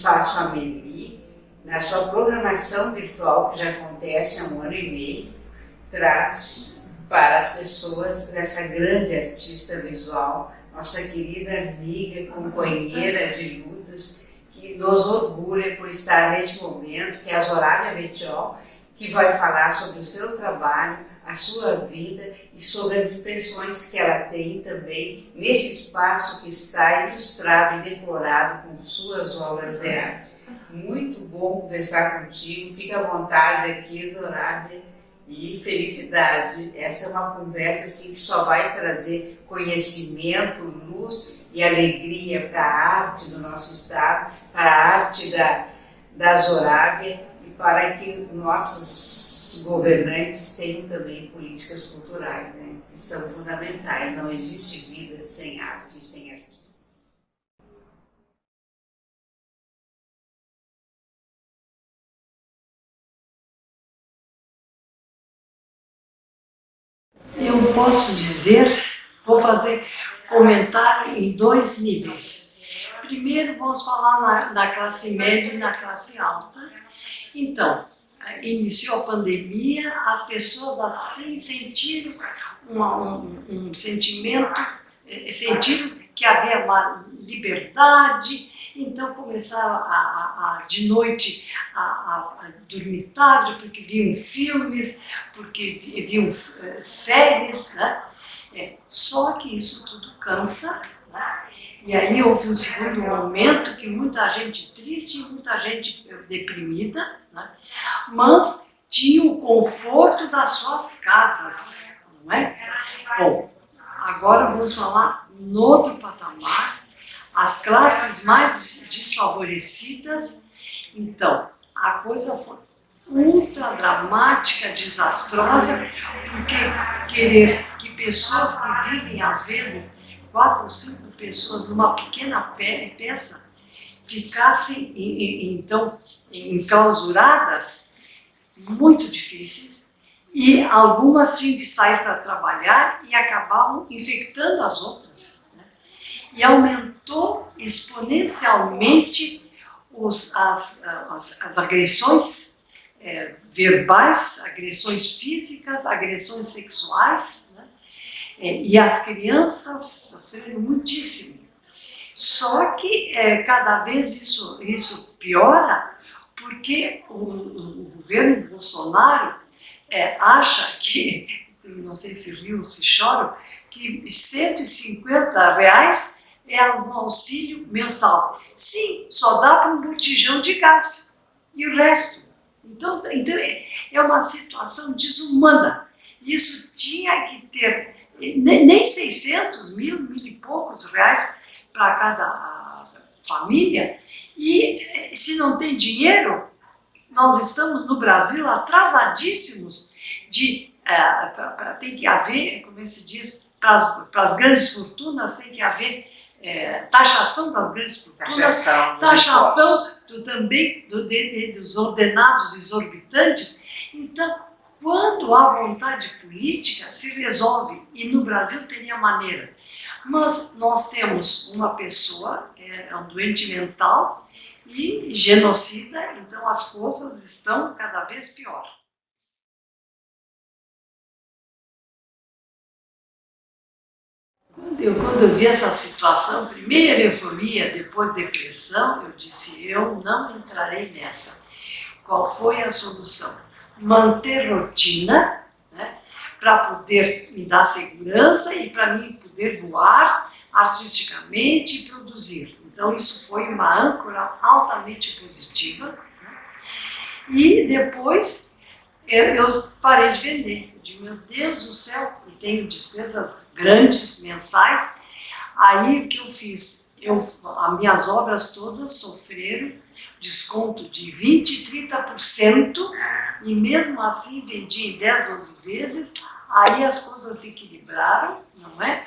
Espaço Amélie, na sua programação virtual, que já acontece há 1 ano e meio, traz para as pessoas essa grande artista visual, nossa querida amiga, companheira de lutas, que nos orgulha por estar nesse momento, que é a Zorávia Bettiol, que vai falar sobre o seu trabalho, a sua vida e sobre as impressões que ela tem também nesse espaço que está ilustrado e decorado com suas obras de arte. Muito bom conversar contigo, fica à vontade aqui, Zorávia, e felicidade. Essa é uma conversa assim, que só vai trazer conhecimento, luz e alegria para a arte do nosso estado, para a arte da Zorávia, para que nossos governantes tenham também políticas culturais, né, que são fundamentais. Não existe vida sem arte e sem artistas. Eu posso dizer, vou fazer comentário em 2 níveis. Primeiro, vamos falar na classe média e na classe alta. Então, iniciou a pandemia, as pessoas assim sentiram um sentimento, sentiram que havia uma liberdade, então começaram de noite a dormir tarde, porque viam filmes, porque viam séries, né? Só que isso tudo cansa, né? E aí houve um segundo momento que muita gente triste, muita gente deprimida, né? Mas tinha o conforto das suas casas, não é? Bom, agora vamos falar no outro patamar, as classes mais desfavorecidas. Então, a coisa foi ultra dramática, desastrosa, porque querer que pessoas que vivem, às vezes, 4 ou 5 pessoas numa pequena peça, ficassem, então, enclausuradas, muito difíceis, e algumas tinham que sair para trabalhar e acabavam infectando as outras, né? E aumentou exponencialmente as agressões verbais, agressões físicas, agressões sexuais, né? E as crianças sofreram muitíssimo. Só que cada vez isso piora, porque o governo Bolsonaro acha que, não sei se riu ou se choram, que R$150 é um auxílio mensal. Sim, só dá para um botijão de gás. E o resto? Então é uma situação desumana. Isso tinha que ter nem 600, mil e poucos reais para cada família. E se não tem dinheiro, nós estamos no Brasil atrasadíssimos tem que haver, como se diz, para as grandes fortunas tem que haver taxação das grandes fortunas, taxação também dos ordenados exorbitantes. Então, quando há vontade política, se resolve, e no Brasil teria maneira. Mas nós temos uma pessoa, um doente mental e genocida, então as coisas estão cada vez pior. Quando eu vi essa situação, primeiro euforia, depois depressão, eu disse, eu não entrarei nessa. Qual foi a solução? Manter rotina, né, para poder me dar segurança e para mim poder voar artisticamente e produzir. Então isso foi uma âncora altamente positiva, né? E depois eu parei de vender. Eu digo, meu Deus do céu, e tenho despesas grandes, mensais. Aí o que eu fiz? As minhas obras todas sofreram desconto de 20% e 30%, e mesmo assim vendi em 10, 12 vezes, aí as coisas se equilibraram, não é?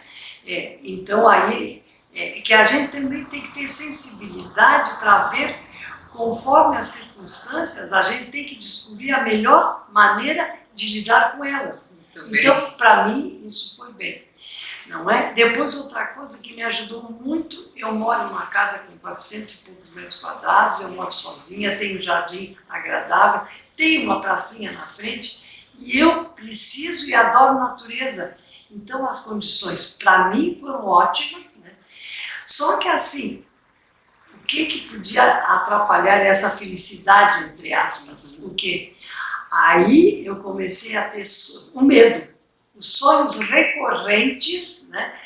Então aí que a gente também tem que ter sensibilidade para ver, conforme as circunstâncias, a gente tem que descobrir a melhor maneira de lidar com elas. Então, para mim, isso foi bem. não é? Depois, outra coisa que me ajudou muito, eu moro em uma casa com 400 e poucos metros quadrados, eu moro sozinha, tenho um jardim agradável, tenho uma pracinha na frente e eu preciso e adoro natureza. Então, as condições para mim foram ótimas, né? Só que assim, o que podia atrapalhar essa felicidade, entre aspas? O quê? Aí eu comecei a ter o medo, os sonhos recorrentes, né?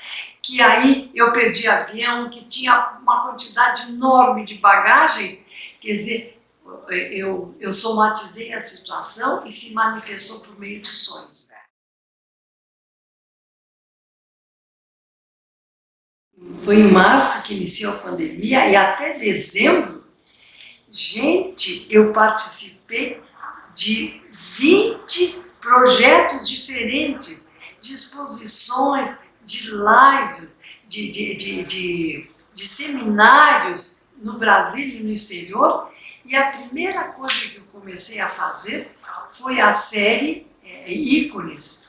Que aí eu perdi avião, que tinha uma quantidade enorme de bagagens, quer dizer, eu somatizei a situação e se manifestou por meio dos sonhos. Foi em março que iniciou a pandemia e até dezembro, gente, eu participei de 20 projetos diferentes, de exposições, de lives, de seminários no Brasil e no exterior. E a primeira coisa que eu comecei a fazer foi a série Ícones.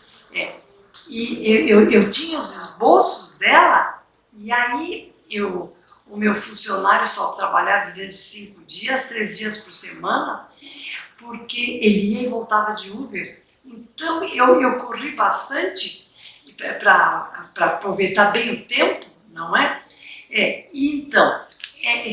E eu tinha os esboços dela, e aí o meu funcionário só trabalhava em vez de 5 dias, 3 dias por semana, porque ele ia e voltava de Uber. Então eu corri bastante para aproveitar bem o tempo, não é? Então,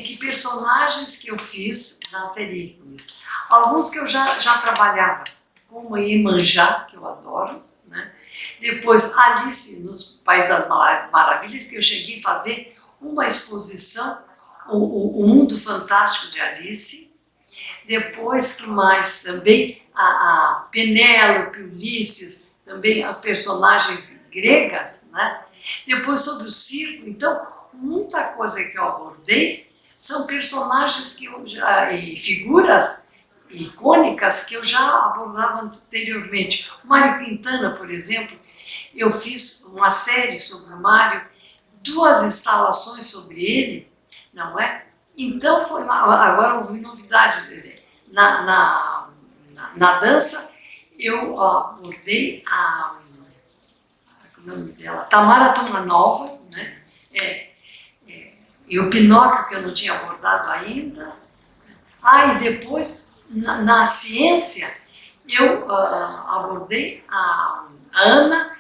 que personagens que eu fiz na série Ícones? Alguns que eu já trabalhava, como Iemanjá, que eu adoro, né? Depois Alice nos País das Maravilhas, que eu cheguei a fazer uma exposição, o Mundo Fantástico de Alice. Depois, que mais? Também a Penélope, Ulisses, também as personagens gregas, né? Depois sobre o circo. Então, muita coisa que eu abordei são personagens que e figuras icônicas que eu já abordava anteriormente. O Mário Quintana, por exemplo, eu fiz uma série sobre o Mário, 2 instalações sobre ele, não é? Então, agora houve novidades. Na dança, eu abordei como é o nome dela? Tamara Tomanova, né? E o Pinóquio, que eu não tinha abordado ainda. E depois, na ciência, eu abordei a Ana,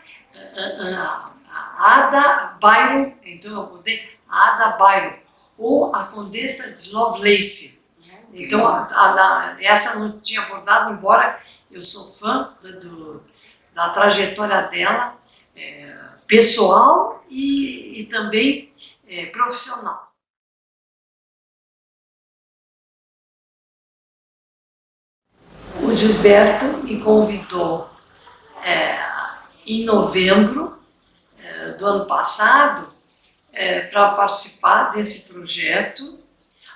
a Ada Byron, então eu abordei a Ada Byron, ou a Condessa de Lovelace. Então, essa eu não tinha abordado, embora eu sou fã da trajetória dela, pessoal e também profissional. O Gilberto me convidou em novembro do ano passado para participar desse projeto,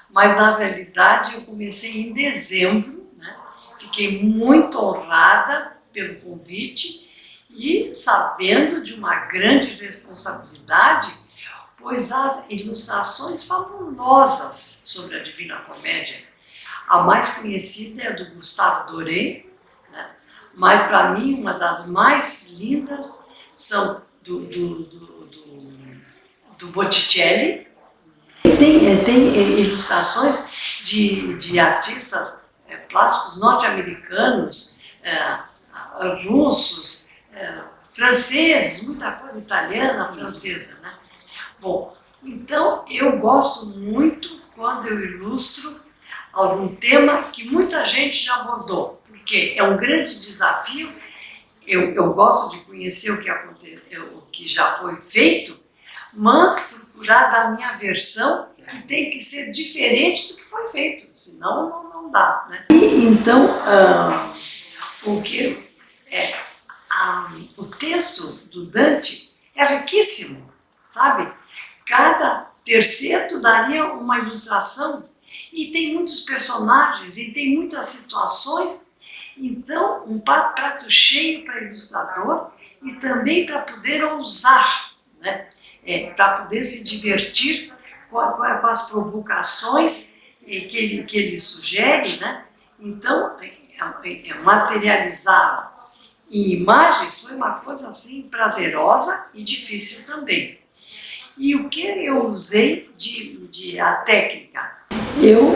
mas na realidade eu comecei em dezembro, né? Fiquei muito honrada pelo convite e sabendo de uma grande responsabilidade, pois há ilustrações fabulosas sobre a Divina Comédia. A mais conhecida é a do Gustave Doré, né? Mas para mim uma das mais lindas são do Botticelli. Tem ilustrações de artistas plásticos norte-americanos, russos, franceses, muita coisa italiana, francesa, né? Bom, então eu gosto muito quando eu ilustro algum tema que muita gente já abordou, porque é um grande desafio. Eu gosto de conhecer o que já foi feito, mas procurar da minha versão, que tem que ser diferente do que foi feito, senão não dá, né? E então, o texto do Dante é riquíssimo, sabe? Cada terceto daria uma ilustração, e tem muitos personagens, e tem muitas situações. Então, um prato cheio para ilustrador e também para poder ousar, né? Para poder se divertir com as provocações que ele sugere, né? Então, materializá-la em imagens foi uma coisa assim prazerosa e difícil também. E o que eu usei de a técnica? Eu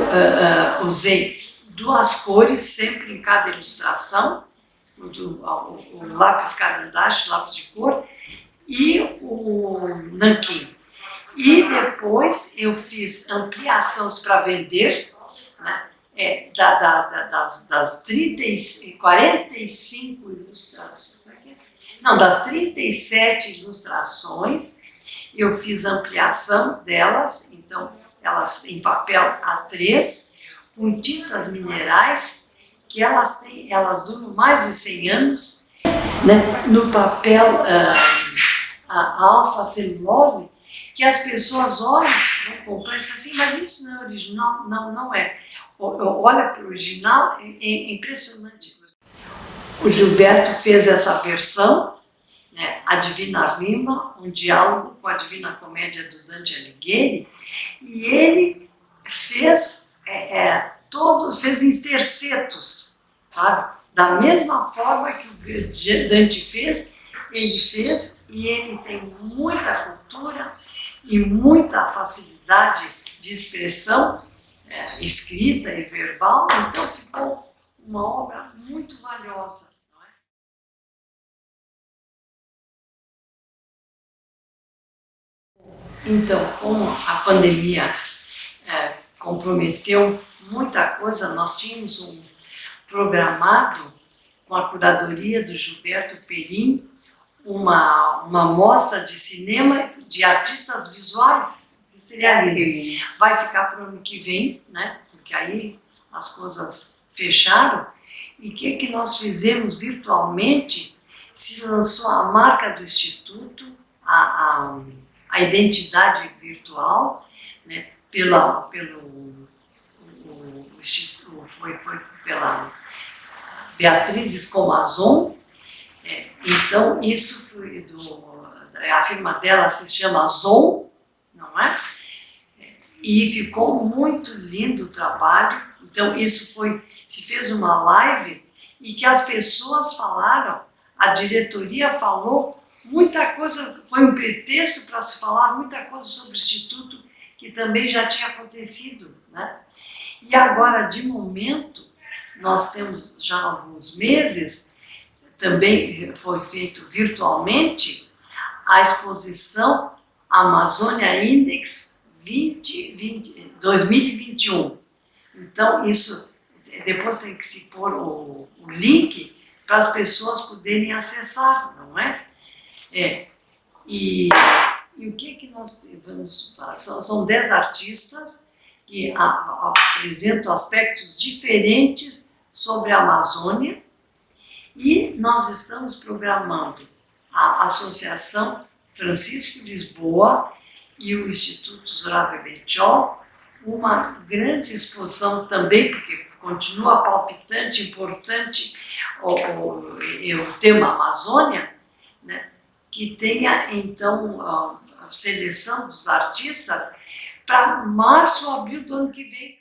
usei 2 cores sempre em cada ilustração, o lápis carandache, lápis de cor, e o nanquim. E depois eu fiz ampliações para vender, né? Das 45 ilustrações, não, das 37 ilustrações, eu fiz ampliação delas, então elas em papel A3, com tintas minerais, que elas duram mais de 100 anos, né? No papel a alfa-celulose, que as pessoas olham, né, compram e dizem assim, mas isso não é original? Não, não é. Olha para o original, é impressionante. O Gilberto fez essa versão, né, A Divina Rima, um diálogo com a Divina Comédia do Dante Alighieri, e ele fez fez em tercetos, sabe? Da mesma forma que o Dante fez, ele fez, e ele tem muita cultura e muita facilidade de expressão escrita e verbal, então ficou uma obra muito valiosa. Não é? Então, como a pandemia comprometeu muita coisa, nós tínhamos um programado com a curadoria do Gilberto Perim, uma mostra de cinema de artistas visuais. Isso seria lindo. Vai ficar para o ano que vem, né? Porque aí as coisas fecharam. E o que nós fizemos virtualmente? Se lançou a marca do Instituto, a identidade virtual, né? Foi pela Beatriz Escomazon. Então, isso foi a firma dela se chama Zon, não é? E ficou muito lindo o trabalho. Então, se fez uma live e que as pessoas falaram, a diretoria falou muita coisa, foi um pretexto para se falar muita coisa sobre o Instituto que também já tinha acontecido, né? E agora, de momento, nós temos já alguns meses, também foi feito virtualmente, a exposição Amazônia Index 2021. Então, isso, depois tem que se pôr o link para as pessoas poderem acessar, não é? E o que nós vamos falar? São 10 artistas que apresentam aspectos diferentes sobre a Amazônia, e nós estamos programando a Associação Francisco Lisboa e o Instituto Zorabe Bettiol, uma grande exposição também, porque continua palpitante, importante o tema Amazônia, né, que tenha então a seleção dos artistas para março ou abril do ano que vem.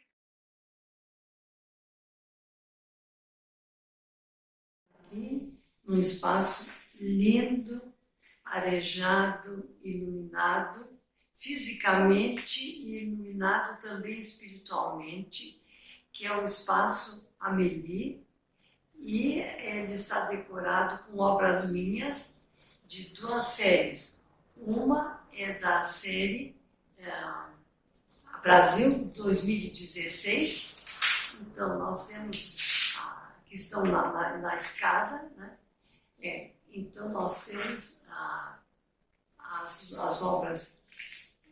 Aqui, um espaço lindo, arejado, iluminado, fisicamente e iluminado também espiritualmente, que é o espaço Amélie, e ele está decorado com obras minhas de 2 séries. Uma é da série Brasil 2016, então nós temos que estão na escada, né? Então nós temos as obras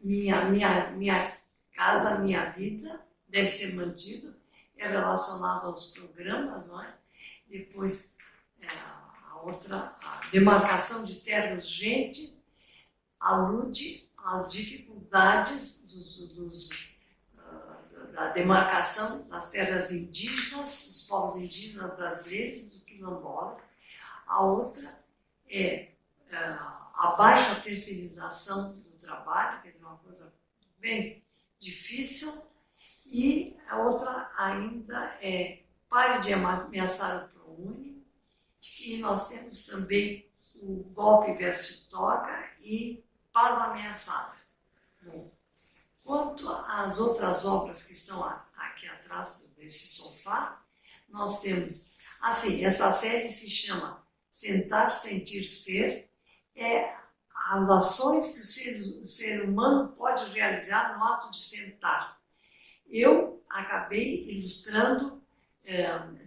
Minha Casa, Minha Vida, deve ser mantido, é relacionado aos programas, não é? Depois a outra, a demarcação de terra urgente, alude às dificuldades da demarcação das terras indígenas, dos povos indígenas brasileiros, do quilombola. A outra é a baixa terceirização do trabalho, que é uma coisa bem difícil, e a outra ainda é Pare de Ameaçar o ProUni, E nós temos também o Golpe Veste Toga e Paz Ameaçada. Bom, quanto às outras obras que estão aqui atrás desse sofá, nós temos, assim, essa série se chama Sentar, Sentir, Ser, as ações que o ser humano pode realizar no ato de sentar. Eu acabei ilustrando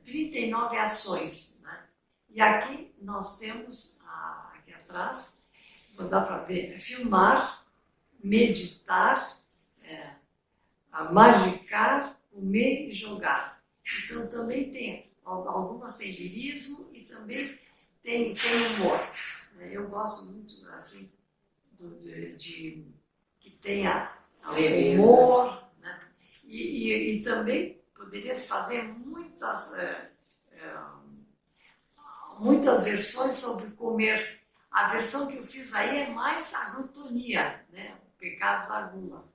39 ações, né? E aqui nós temos, aqui atrás, não dá para ver, filmar, meditar, magicar, comer e jogar. Então também tem, algumas têm lirismo e também tem humor. Eu gosto muito assim, que tenha humor, né? E também poderia se fazer muitas versões sobre comer. A versão que eu fiz aí é mais a glutonia, né? O pecado da gula.